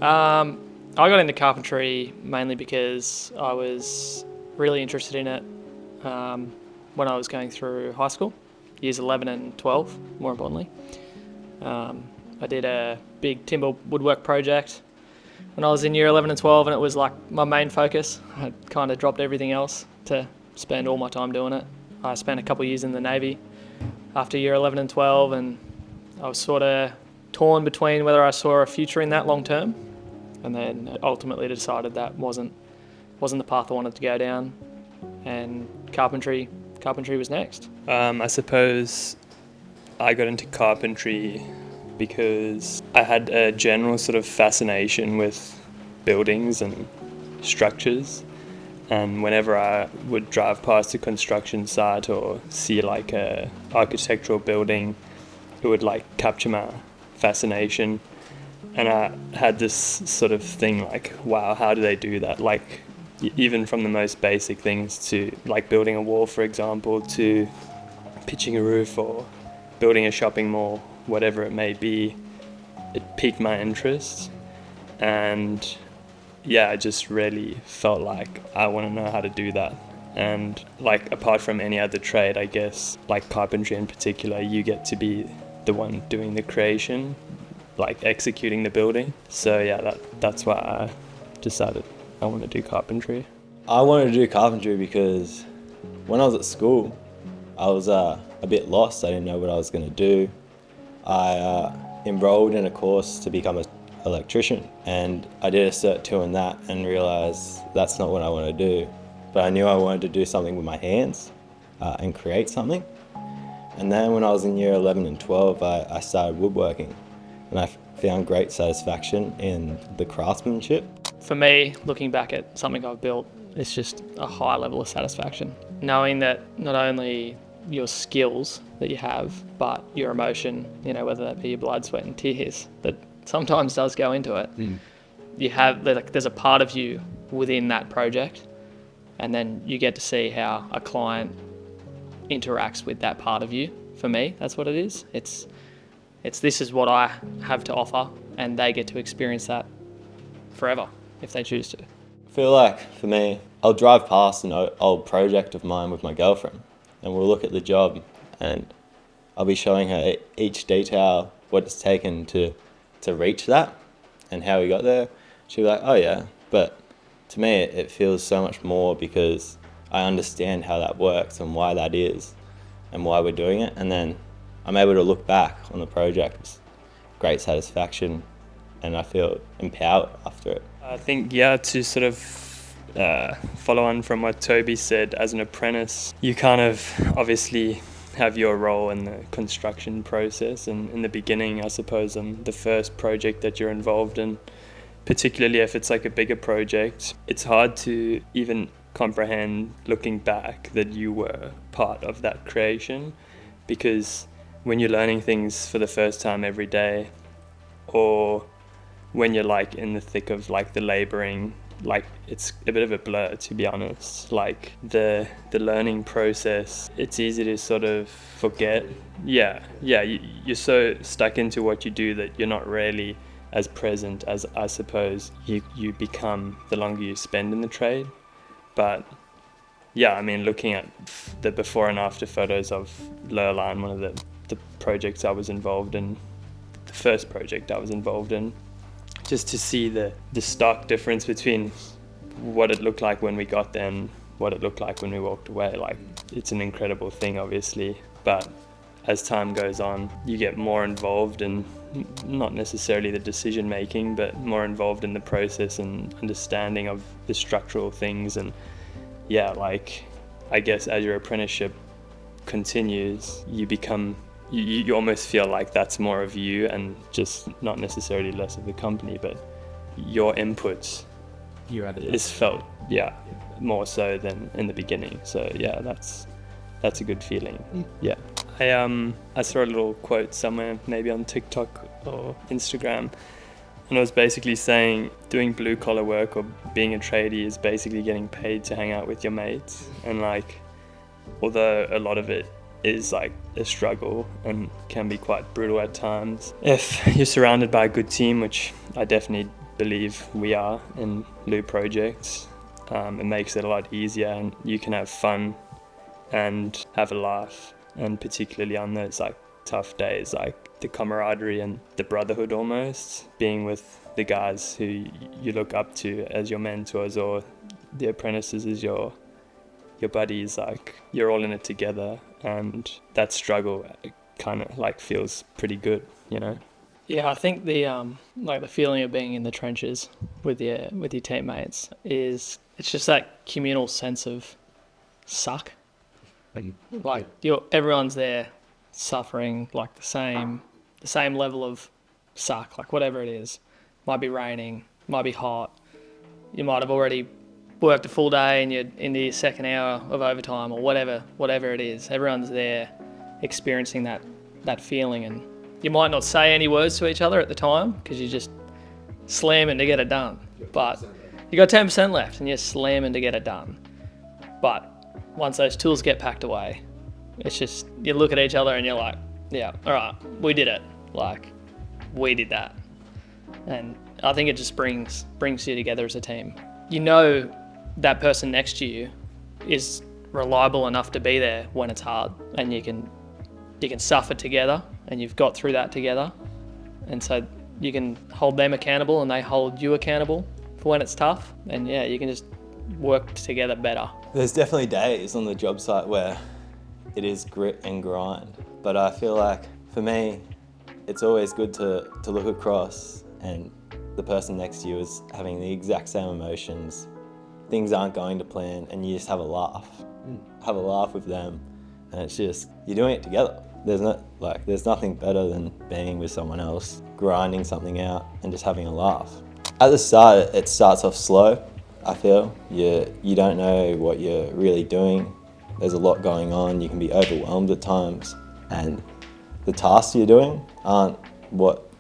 I got into carpentry mainly because I was really interested in it when I was going through high school, years 11 and 12, more importantly. I did a big timber woodwork project when I was in year 11 and 12, and it was like my main focus. I kind of dropped everything else to spend all my time doing it. I spent a couple of years in the Navy after year 11 and 12, and I was sort of torn between whether I saw a future in that long term, and then ultimately decided that wasn't the path I wanted to go down, and carpentry was next. I suppose I got into carpentry because I had a general sort of fascination with buildings and structures, and whenever I would drive past a construction site or see like a architectural building, it would like capture my fascination. And I had this sort of thing like, wow, how do they do that? Like, even from the most basic things to like building a wall, for example, to pitching a roof or building a shopping mall, whatever it may be, it piqued my interest. And yeah, I just really felt like I want to know how to do that. And like, apart from any other trade, I guess, like carpentry in particular, you get to be the one doing the creation, like executing the building. So yeah, that's why I decided I want to do carpentry. I wanted to do carpentry because when I was at school, I was a bit lost. I didn't know what I was going to do. I enrolled in a course to become an electrician, and I did a Cert 2 in that and realised that's not what I want to do. But I knew I wanted to do something with my hands and create something. And then when I was in year 11 and 12, I started woodworking, and I found great satisfaction in the craftsmanship. For me, looking back at something I've built, it's just a high level of satisfaction. Knowing that not only your skills that you have, but your emotion, whether that be your blood, sweat and tears, that sometimes does go into it. You have, there's a part of you within that project, and then you get to see how a client interacts with that part of you. For me, that's what it is. It's this is what I have to offer, and they get to experience that forever if they choose to. I feel like, for me, I'll drive past an old project of mine with my girlfriend, and we'll look at the job, and I'll be showing her each detail, what it's taken to reach that, and how we got there. She'll be like, oh yeah, but to me it feels so much more because I understand how that works and why that is and why we're doing it, and then I'm able to look back on the project with great satisfaction, and I feel empowered after it. I think, yeah, to sort of follow on from what Toby said, as an apprentice, you kind of obviously have your role in the construction process, and in the beginning, I suppose, on the first project that you're involved in, particularly if it's like a bigger project, it's hard to even comprehend looking back that you were part of that creation, because when you're learning things for the first time every day, or when you're like in the thick of like the laboring, like it's a bit of a blur, to be honest. Like the learning process, it's easy to sort of forget. You're so stuck into what you do that you're not really as present as I suppose you become the longer you spend in the trade. But yeah, I mean, looking at the before and after photos of Lurline, one of the projects I was involved in, the first project I was involved in, just to see the stark difference between what it looked like when we got there and what it looked like when we walked away. Like, it's an incredible thing, obviously, but as time goes on, you get more involved in not necessarily the decision making, but more involved in the process and understanding of the structural things. And yeah, like, I guess as your apprenticeship continues, you almost feel like that's more of you and just not necessarily less of the company, but your input is felt, more so than in the beginning. So yeah, that's a good feeling. Yeah. I saw a little quote somewhere, maybe on TikTok or Instagram, and it was basically saying doing blue collar work or being a tradie is basically getting paid to hang out with your mates. And like, although a lot of it is like a struggle and can be quite brutal at times, if you're surrounded by a good team, which I definitely believe we are in Loo projects. It makes it a lot easier, and you can have fun and have a laugh, and particularly on those like tough days, like the camaraderie and the brotherhood almost, being with the guys who you look up to as your mentors, or the apprentices as your buddies. Like, you're all in it together, and that struggle kind of like feels pretty good, you know. Yeah, I think the like the feeling of being in the trenches with your teammates is, it's just that communal sense of suck. Like everyone's there suffering like the same level of suck, like whatever it is. Might be raining, might be hot. You might have already worked a full day and you're into your second hour of overtime, or whatever it is. Everyone's there experiencing that feeling, and you might not say any words to each other at the time because you're just slamming to get it done. But you got 10% left and you're slamming to get it done. But once those tools get packed away, it's just, you look at each other and you're like, yeah, all right, we did it. Like, we did that. And I think it just brings you together as a team. You know that person next to you is reliable enough to be there when it's hard, and you can suffer together, and you've got through that together. And so you can hold them accountable and they hold you accountable for when it's tough. And yeah, you can just work together better. There's definitely days on the job site where it is grit and grind, but I feel like for me, it's always good to look across and the person next to you is having the exact same emotions. Things aren't going to plan, and you just have a laugh. Have a laugh with them, and it's just, you're doing it together. There's nothing better than being with someone else, grinding something out and just having a laugh. At the start, it starts off slow, I feel. You don't know what you're really doing. There's a lot going on. You can be overwhelmed at times, and the tasks you're doing aren't what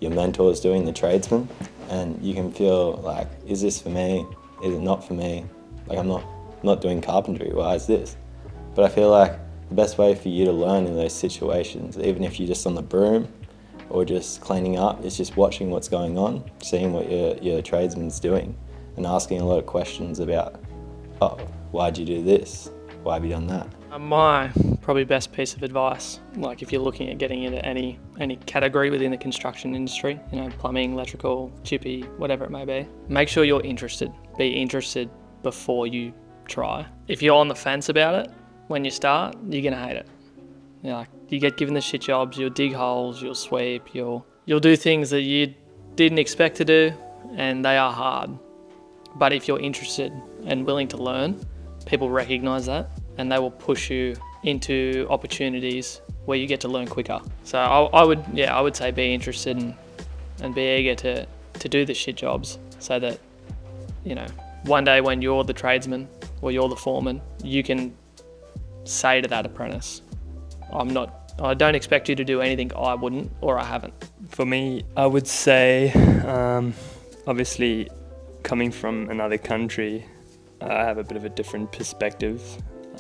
your mentor is doing, the tradesman, and you can feel like, is this for me? Is it not for me? Like, I'm not doing carpentry, why is this? But I feel like the best way for you to learn in those situations, even if you're just on the broom or just cleaning up, is just watching what's going on, seeing what your tradesman's doing, and asking a lot of questions about, oh, why'd you do this? Why have you done that? My probably best piece of advice, like if you're looking at getting into any category within the construction industry, you know, plumbing, electrical, chippy, whatever it may be, make sure you're interested. Be interested before you try. If you're on the fence about it when you start, you're gonna hate it. You know, like, you get given the shit jobs, you'll dig holes, you'll sweep, you'll do things that you didn't expect to do, and they are hard. But if you're interested and willing to learn, people recognise that, and they will push you into opportunities where you get to learn quicker. So I would say be interested and be eager to do the shit jobs, so that, you know, one day when you're the tradesman or you're the foreman, you can say to that apprentice, I don't expect you to do anything I wouldn't or I haven't. For me, I would say, obviously, coming from another country, I have a bit of a different perspective,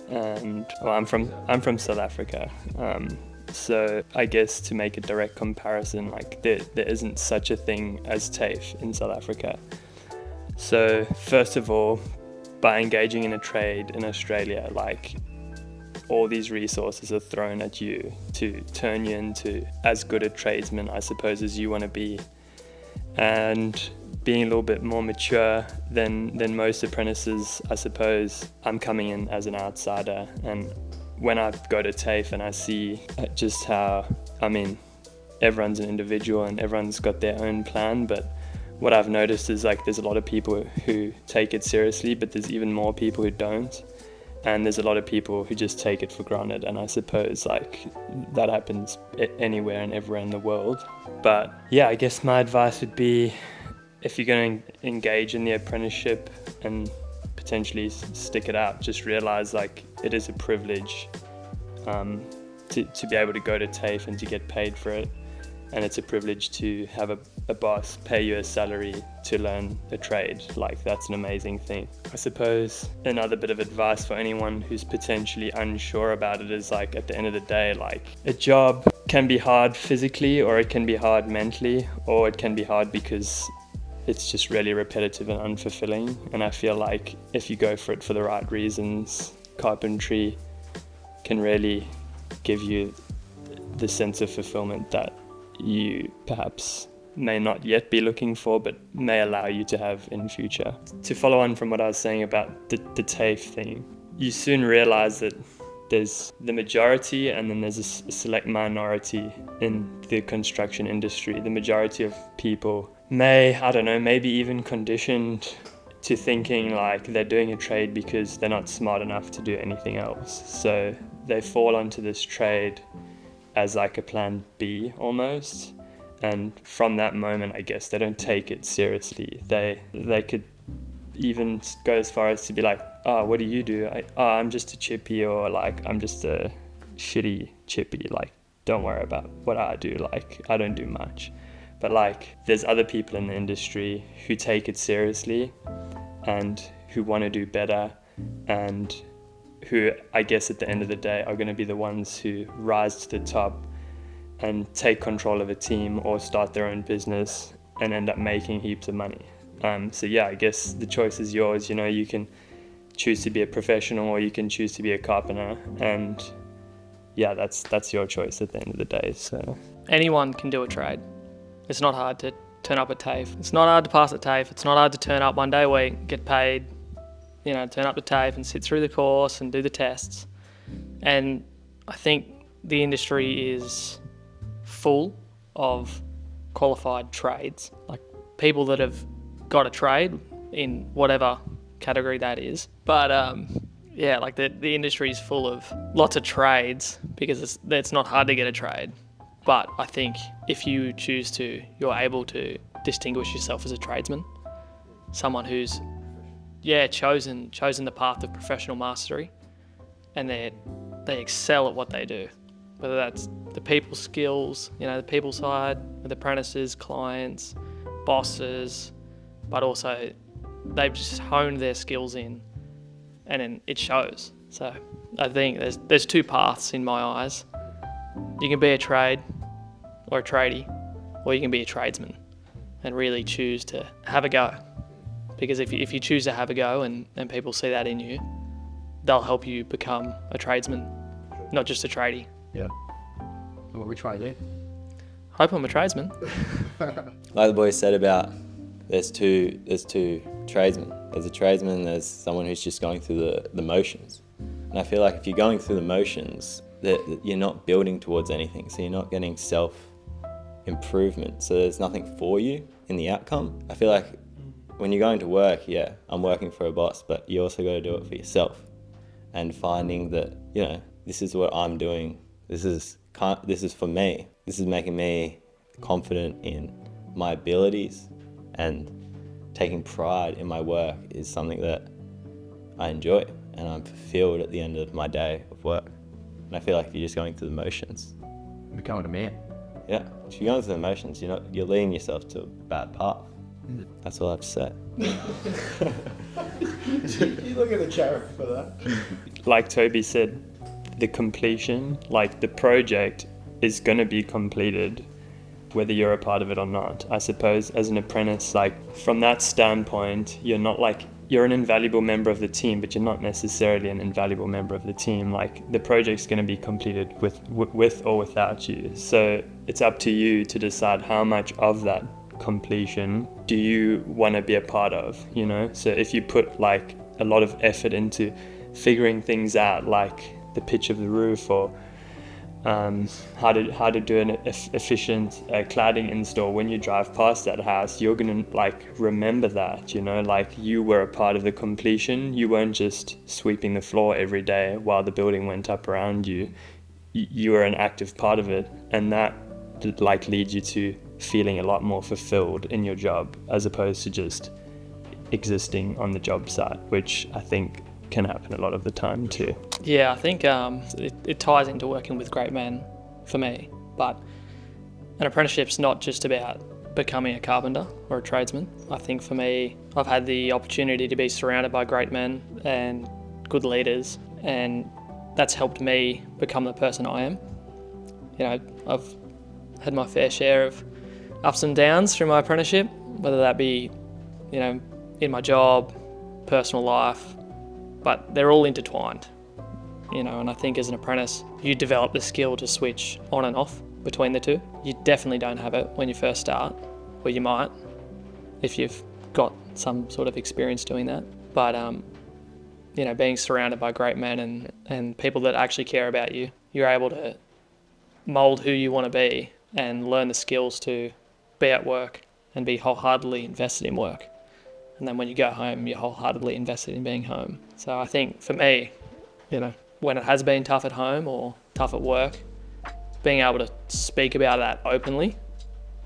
and I'm from South Africa. So I guess to make a direct comparison, like there isn't such a thing as TAFE in South Africa. So first of all, by engaging in a trade in Australia, like, all these resources are thrown at you to turn you into as good a tradesman, I suppose, as you want to be. And being a little bit more mature than most apprentices, I suppose, I'm coming in as an outsider. And when I go to TAFE and I see just how, I mean, everyone's an individual and everyone's got their own plan, but what I've noticed is, like, there's a lot of people who take it seriously, but there's even more people who don't. And there's a lot of people who just take it for granted, and I suppose, like, that happens anywhere and everywhere in the world. But yeah, I guess my advice would be, if you're going to engage in the apprenticeship and potentially stick it out, just realize, like, it is a privilege to be able to go to TAFE and to get paid for it. And it's a privilege to have a boss pay you a salary to learn a trade. Like, that's an amazing thing. I suppose another bit of advice for anyone who's potentially unsure about it is, like, at the end of the day, like, a job can be hard physically, or it can be hard mentally, or it can be hard because it's just really repetitive and unfulfilling. And I feel like if you go for it for the right reasons, carpentry can really give you the sense of fulfillment that you perhaps may not yet be looking for, but may allow you to have in future. To follow on from what I was saying about the TAFE thing, you soon realize that there's the majority and then there's a select minority in the construction industry. The majority of people maybe even conditioned to thinking like they're doing a trade because they're not smart enough to do anything else. So they fall onto this trade as like a plan B almost. And from that moment, I guess, they don't take it seriously. They could even go as far as to be like, oh, what do you do? I'm just a chippy, or like, I'm just a shitty chippy. Like, don't worry about what I do. Like, I don't do much. But like, there's other people in the industry who take it seriously and who want to do better, and who, I guess, at the end of the day are going to be the ones who rise to the top and take control of a team or start their own business and end up making heaps of money. So yeah, I guess the choice is yours. You know, you can choose to be a professional or you can choose to be a carpenter, and yeah, that's your choice at the end of the day. So Anyone can do a trade. It's not hard to turn up at TAFE. It's not hard to pass at TAFE. It's not hard to turn up one day a week, get paid, you know, turn up to TAFE and sit through the course and do the tests. And I think the industry is full of qualified trades, like people that have got a trade in whatever category that is. But yeah, like the industry is full of lots of trades because it's not hard to get a trade. But I think if you choose to, you're able to distinguish yourself as a tradesman, someone who's chosen the path of professional mastery, and they excel at what they do, whether that's the people skills, you know, the people side with apprentices, clients, bosses, but also they've just honed their skills in, and then it shows. So I think there's two paths in my eyes. You can be a trade or a tradie, or you can be a tradesman and really choose to have a go. Because if you choose to have a go and people see that in you, they'll help you become a tradesman, not just a tradie. Yeah. What we try to do. Hope I'm a tradesman. Like the boys said about there's two tradesmen. There's a tradesman, there's someone who's just going through the motions. And I feel like if you're going through the motions, that you're not building towards anything, so you're not getting self-improvement. So there's nothing for you in the outcome. I feel like when you're going to work, yeah, I'm working for a boss, but you also got to do it for yourself. And finding that, you know, this is what I'm doing. This is for me. This is making me confident in my abilities, and taking pride in my work is something that I enjoy, and I'm fulfilled at the end of my day of work. And I feel like if you're just going through the motions, Becoming a man. yeah, if you're going through the motions, you're leading yourself to a bad path. That's all I have to say. You look at the chair for that. like Toby said, the completion, like the project is going to be completed whether you're a part of it or not. I suppose as an apprentice, like from that standpoint, you're an invaluable member of the team, but you're not necessarily an invaluable member of the team. Like the project's going to be completed with or without you. So it's up to you to decide how much of that completion do you want to be a part of, you know? So if you put like a lot of effort into figuring things out, like the pitch of the roof, or how to do an efficient cladding install, when you drive past that house, you're gonna like remember that, you know, like you were a part of the completion. You weren't just sweeping the floor every day while the building went up around you. You were an active part of it, and that like leads you to feeling a lot more fulfilled in your job, as opposed to just existing on the job site, which I think can happen a lot of the time too. Yeah, I think it ties into working with great men for me. But an apprenticeship's not just about becoming a carpenter or a tradesman. I think for me, I've had the opportunity to be surrounded by great men and good leaders, and that's helped me become the person I am. You know, I've had my fair share of ups and downs through my apprenticeship, whether that be, in my job, personal life, but they're all intertwined, and I think as an apprentice, you develop the skill to switch on and off between the two. You definitely don't have it when you first start, or you might if you've got some sort of experience doing that. But, being surrounded by great men and people that actually care about you, you're able to mould who you want to be and learn the skills to be at work and be wholeheartedly invested in work. And then when you go home, you're wholeheartedly invested in being home. So I think for me, when it has been tough at home or tough at work, being able to speak about that openly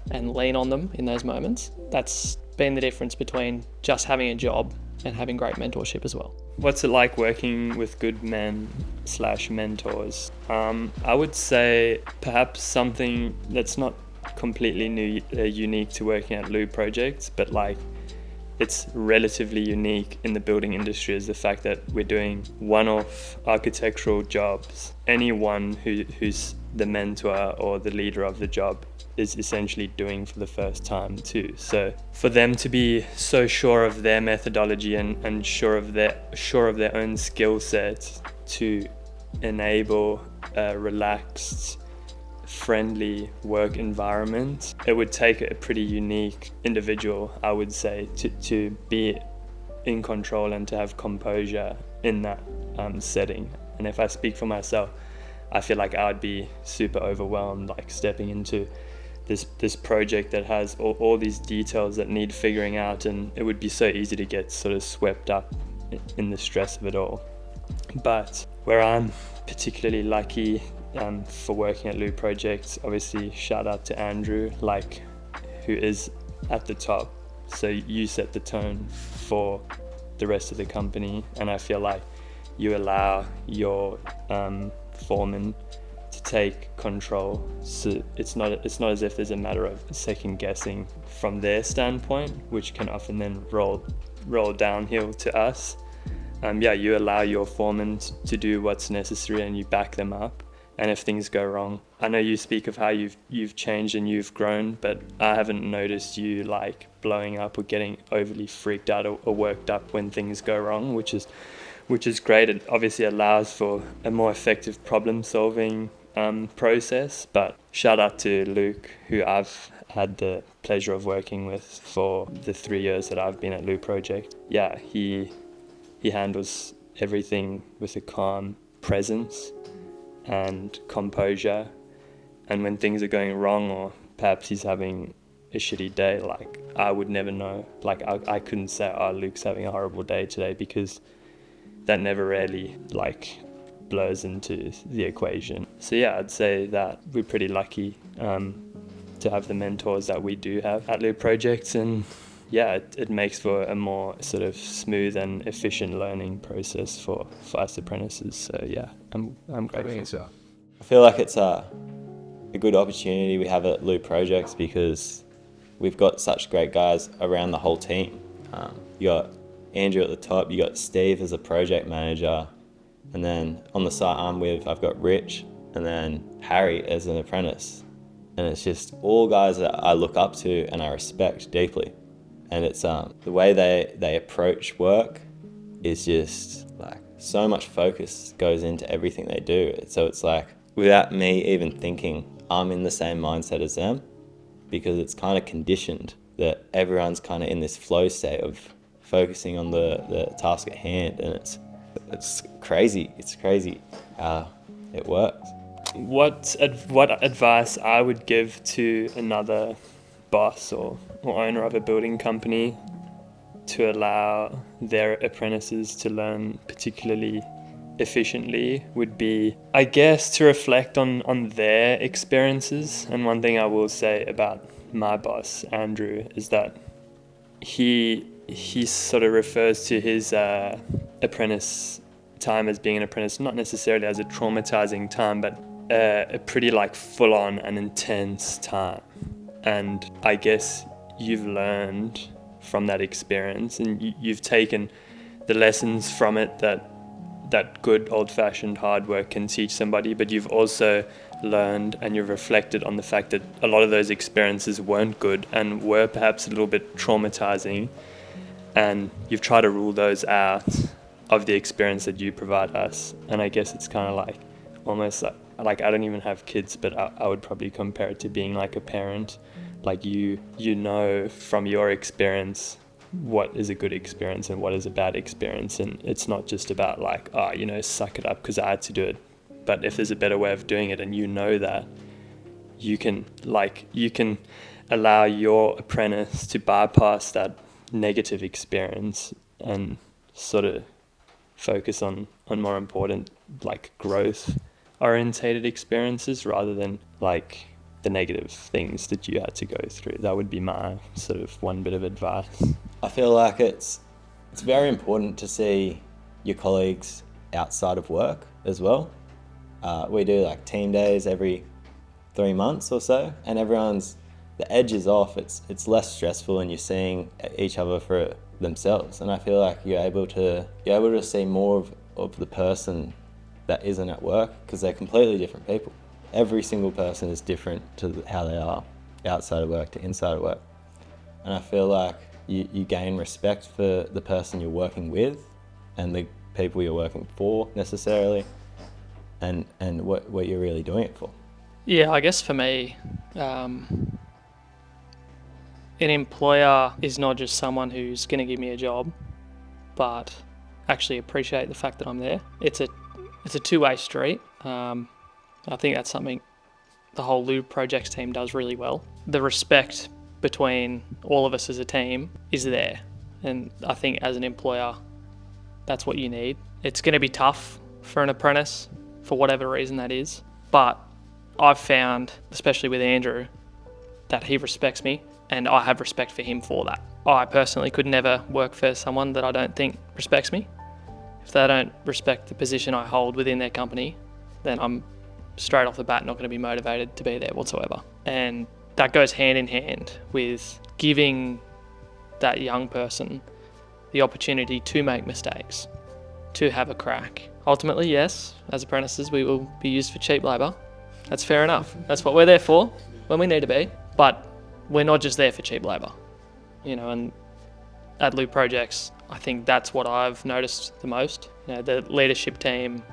and lean on them in those moments, that's been the difference between just having a job and having great mentorship as well. What's it like working with good men/mentors? I would say perhaps something that's not completely unique to working at Loo Projects, but it's relatively unique in the building industry is the fact that we're doing one-off architectural jobs. Anyone who's the mentor or the leader of the job is essentially doing for the first time too. So for them to be so sure of their methodology and sure of their own skill set to enable a relaxed, friendly work environment, it would take a pretty unique individual, I would say, to be in control and to have composure in that setting. And if I speak for myself, I feel like I would be super overwhelmed, stepping into this project that has all these details that need figuring out, and it would be so easy to get sort of swept up in the stress of it all. But where I'm particularly lucky for working at Loo Projects, obviously shout out to Andrew, who is at the top. So you set the tone for the rest of the company, and I feel like you allow your foreman to take control. So it's not as if there's a matter of second guessing from their standpoint, which can often then roll downhill to us. You allow your foreman to do what's necessary and you back them up. And if things go wrong, I know you speak of how you've changed and you've grown, but I haven't noticed you blowing up or getting overly freaked out or worked up when things go wrong, which is great. It obviously allows for a more effective problem solving process. But shout out to Luke, who I've had the pleasure of working with for the 3 years that I've been at Loo Project. Yeah, he handles everything with a calm presence and composure, and when things are going wrong or perhaps he's having a shitty day, I would never know. I couldn't say, oh, Luke's having a horrible day today, because that never really blurs into the equation. So yeah, I'd say that we're pretty lucky to have the mentors that we do have at Loo Projects, and yeah, it makes for a more sort of smooth and efficient learning process for us apprentices. So yeah, I'm grateful. I feel like it's a good opportunity we have at Loo Projects, because we've got such great guys around the whole team. You got Andrew at the top, you got Steve as a project manager, and then on the site I've got Rich, and then Harry as an apprentice. And it's just all guys that I look up to and I respect deeply. And it's the way they approach work is just so much focus goes into everything they do. So it's without me even thinking, I'm in the same mindset as them, because it's kind of conditioned that everyone's kind of in this flow state of focusing on the task at hand, and it's crazy. It's crazy how it works. What advice I would give to another boss or owner of a building company to allow their apprentices to learn particularly efficiently would be, I guess, to reflect on their experiences. And one thing I will say about my boss, Andrew, is that he sort of refers to his apprentice time as being an apprentice, not necessarily as a traumatizing time, but a pretty full-on and intense time. And I guess you've learned from that experience, and you've taken the lessons from it that good old-fashioned hard work can teach somebody, but you've also learned and you've reflected on the fact that a lot of those experiences weren't good and were perhaps a little bit traumatizing, and you've tried to rule those out of the experience that you provide us. And I guess it's kind of like almost like I don't even have kids, but I would probably compare it to being like a parent. Like you know from your experience what is a good experience and what is a bad experience, and it's not just about like, oh, you know, suck it up because I had to do it. But if there's a better way of doing it and you know that, you can allow your apprentice to bypass that negative experience and sort of focus on more important like growth orientated experiences rather than like the negative things that you had to go through. That would be my sort of one bit of advice. I feel like it's very important to see your colleagues outside of work as well. We do like team days every 3 months or so, and the edge is off. It's less stressful, and you're seeing each other for themselves. And I feel like you're able to see more of the person that isn't at work, because they're completely different people. Every single person is different to how they are outside of work to inside of work. And I feel like you gain respect for the person you're working with and the people you're working for necessarily, and what you're really doing it for. Yeah, I guess for me, an employer is not just someone who's going to give me a job, but actually appreciate the fact that I'm there. It's a two-way street. I think that's something the whole Lube Projects team does really well. The respect between all of us as a team is there. And I think as an employer, that's what you need. It's going to be tough for an apprentice, for whatever reason that is. But I've found, especially with Andrew, that he respects me and I have respect for him for that. I personally could never work for someone that I don't think respects me. If they don't respect the position I hold within their company, then I'm straight off the bat not going to be motivated to be there whatsoever. And that goes hand in hand with giving that young person the opportunity to make mistakes, to have a crack. Ultimately, yes, as apprentices, we will be used for cheap labour. That's fair enough. That's what we're there for when we need to be. But we're not just there for cheap labour, you know. And at Loop Projects, I think that's what I've noticed the most. You know, the leadership team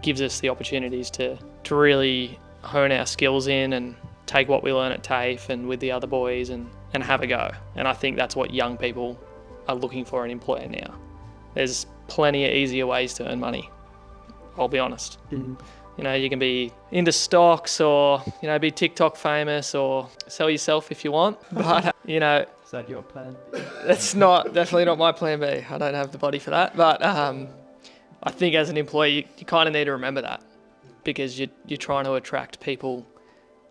gives us the opportunities to really hone our skills in and take what we learn at TAFE and with the other boys and have a go. And I think that's what young people are looking for in an employer now. There's plenty of easier ways to earn money, I'll be honest. Mm-hmm. You know, you can be into stocks or, you know, be TikTok famous or sell yourself if you want. But, you know... Is that your plan? That's definitely not my plan B. I don't have the body for that. But I think as an employee, you kind of need to remember that, because you're trying to attract people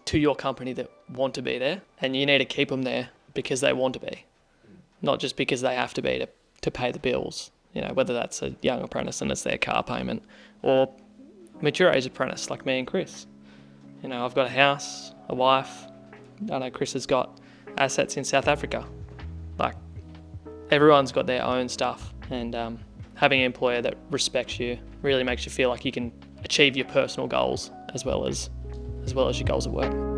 to your company that want to be there, and you need to keep them there because they want to be, not just because they have to be to pay the bills. You know, whether that's a young apprentice and it's their car payment, or mature age apprentice like me and Chris. You know, I've got a house, a wife. I know Chris has got assets in South Africa. Like, everyone's got their own stuff, and having an employer that respects you really makes you feel like you can achieve your personal goals as well as your goals at work.